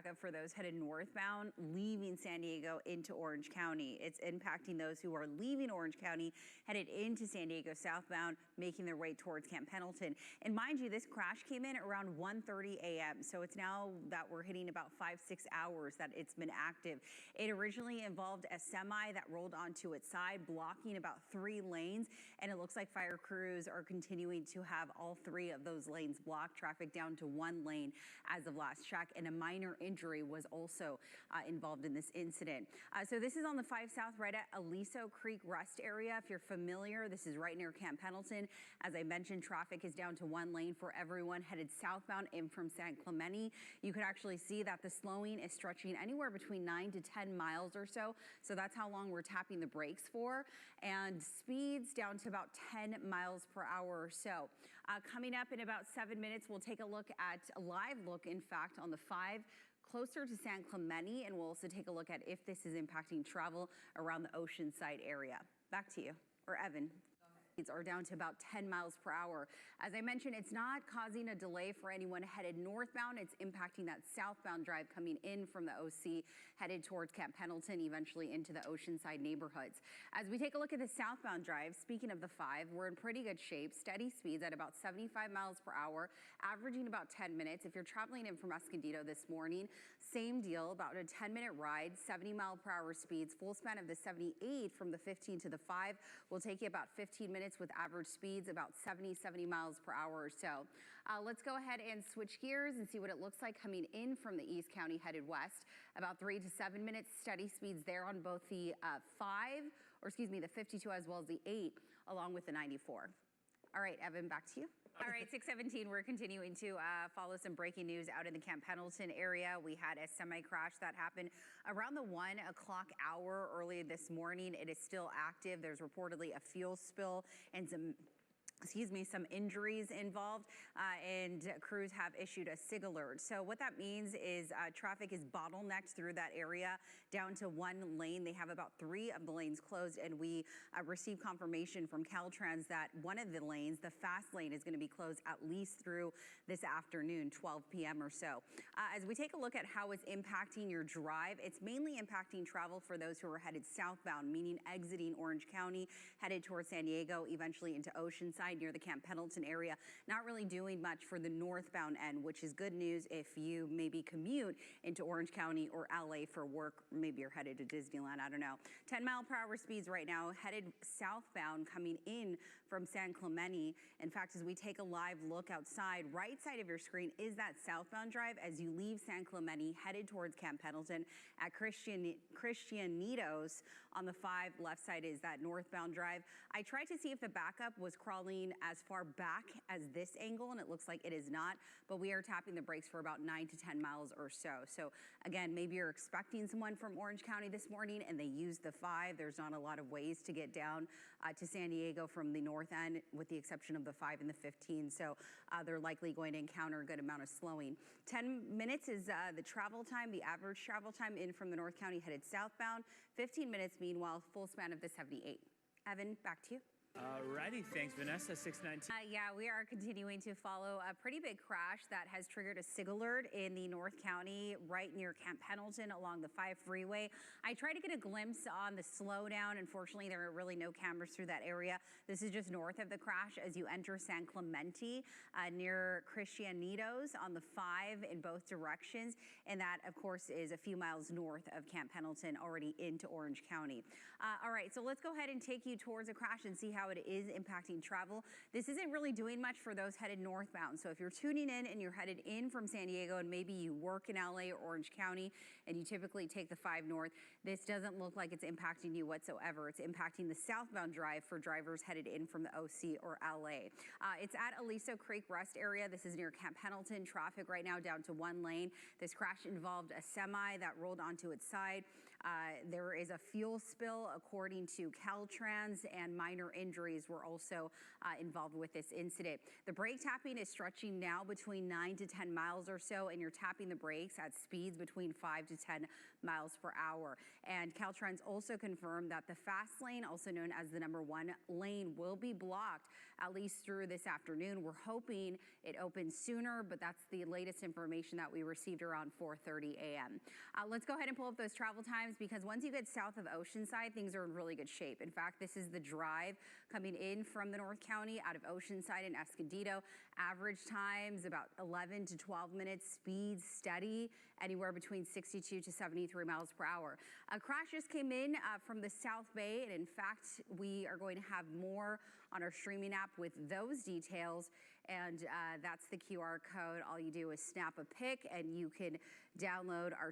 backup for those headed northbound, leaving San Diego into Orange County. It's impacting those who are leaving Orange County, headed into San Diego southbound, making their way towards Camp Pendleton. And mind you, this crash came in around 1:30 a.m. So it's now that we're hitting about 5-6 hours that it's been active. It originally involved a semi that rolled onto its side, blocking about 3 lanes. And it looks like fire crews are continuing to have all 3 of those lanes blocked, traffic down to 1 lane as of last check. And a minor injury was also involved in this incident. So this is on the 5 South right at Aliso Creek Rest area. If you're familiar, this is right near Camp Pendleton. As I mentioned, traffic is down to 1 lane for everyone headed southbound in from San Clemente. You could actually see that the slowing is stretching anywhere between 9 to 10 miles or so. So that's how long we're tapping the brakes for. And speeds down to about 10 miles per hour or so. Coming up in about 7 minutes, we'll take a look at a live look, in fact, on the 5 closer to San Clemente, and we'll also take a look at if this is impacting travel around the Oceanside area. Back to you, or Evan. Are down to about 10 miles per hour. As I mentioned, it's not causing a delay for anyone headed northbound. It's impacting that southbound drive coming in from the OC, headed towards Camp Pendleton, eventually into the Oceanside neighborhoods. As we take a look at the southbound drive, speaking of the 5, we're in pretty good shape. Steady speeds at about 75 miles per hour, averaging about 10 minutes. If you're traveling in from Escondido this morning, same deal, about a 10-minute ride, 70 mile per hour speeds. Full span of the 78 from the 15 to the 5 will take you about 15 minutes with average speeds about 70 miles per hour or so. Let's go ahead and switch gears and see what it looks like coming in from the East County headed west. About 3 to 7 minutes, steady speeds there on both the the 52 as well as the 8, along with the 94. All right, Evan, back to you. All right, 6:17, we're continuing to follow some breaking news out in the Camp Pendleton area. We had a semi-crash that happened around the 1 o'clock hour early this morning. It is still active. There's reportedly a fuel spill and some injuries involved, and crews have issued a SIG alert. So what that means is traffic is bottlenecked through that area down to 1 lane. They have about 3 of the lanes closed, and we received confirmation from Caltrans that one of the lanes, the fast lane, is going to be closed at least through this afternoon, 12 p.m. or so. As we take a look at how it's impacting your drive, it's mainly impacting travel for those who are headed southbound, meaning exiting Orange County, headed towards San Diego, eventually into Oceanside, near the Camp Pendleton area. Not really doing much for the northbound end, which is good news if you maybe commute into Orange County or LA for work. Maybe you're headed to Disneyland, I don't know. 10 mile per hour speeds right now, headed southbound coming in from San Clemente. In fact, as we take a live look outside, right side of your screen is that southbound drive as you leave San Clemente, headed towards Camp Pendleton at Christianitos on the 5. Left side is that northbound drive. I tried to see if the backup was crawling as far back as this angle, and it looks like it is not, but we are tapping the brakes for about 9 to 10 miles or so. So again, maybe you're expecting someone from Orange County this morning and they use the 5. There's not a lot of ways to get down to San Diego from the north end, with the exception of the 5 and the 15. So they're likely going to encounter a good amount of slowing. 10 minutes is the travel time, the average travel time in from the North County headed southbound. 15 minutes, meanwhile, full span of the 78. Evan, back to you. Alrighty, thanks Vanessa, 6:19. Yeah, we are continuing to follow a pretty big crash that has triggered a SIG alert in the North County, right near Camp Pendleton along the 5 freeway. I tried to get a glimpse on the slowdown. Unfortunately, there are really no cameras through that area. This is just north of the crash as you enter San Clemente, near Christianitos on the 5 in both directions. And that, of course, is a few miles north of Camp Pendleton, already into Orange County. All right, so let's go ahead and take you towards a crash and see how it is impacting travel. This isn't really doing much for those headed northbound. So if you're tuning in and you're headed in from San Diego and maybe you work in LA or Orange County and you typically take the 5 north, this doesn't look like it's impacting you whatsoever. It's impacting the southbound drive for drivers headed in from the OC or LA. It's at Aliso Creek Rest area. This is near Camp Pendleton. Traffic right now down to 1 lane. This crash involved a semi that rolled onto its side. There is a fuel spill according to Caltrans, and minor injuries injuries were also involved with this incident. The brake tapping is stretching now between 9 to 10 miles or so, and you're tapping the brakes at speeds between 5 to 10 miles per hour. And Caltrans also confirmed that the fast lane, also known as the number 1 lane, will be blocked at least through this afternoon. We're hoping it opens sooner, but that's the latest information that we received around 4:30 a.m. Let's go ahead and pull up those travel times, because once you get south of Oceanside, things are in really good shape. In fact, this is the drive coming in from the North County out of Oceanside and Escondido. Average times about 11 to 12 minutes, speeds steady, anywhere between 62 to 73 miles per hour. A crash just came in from the South Bay, and in fact, we are going to have more on our streaming app with those details, and that's the QR code. All you do is snap a pic, and you can download our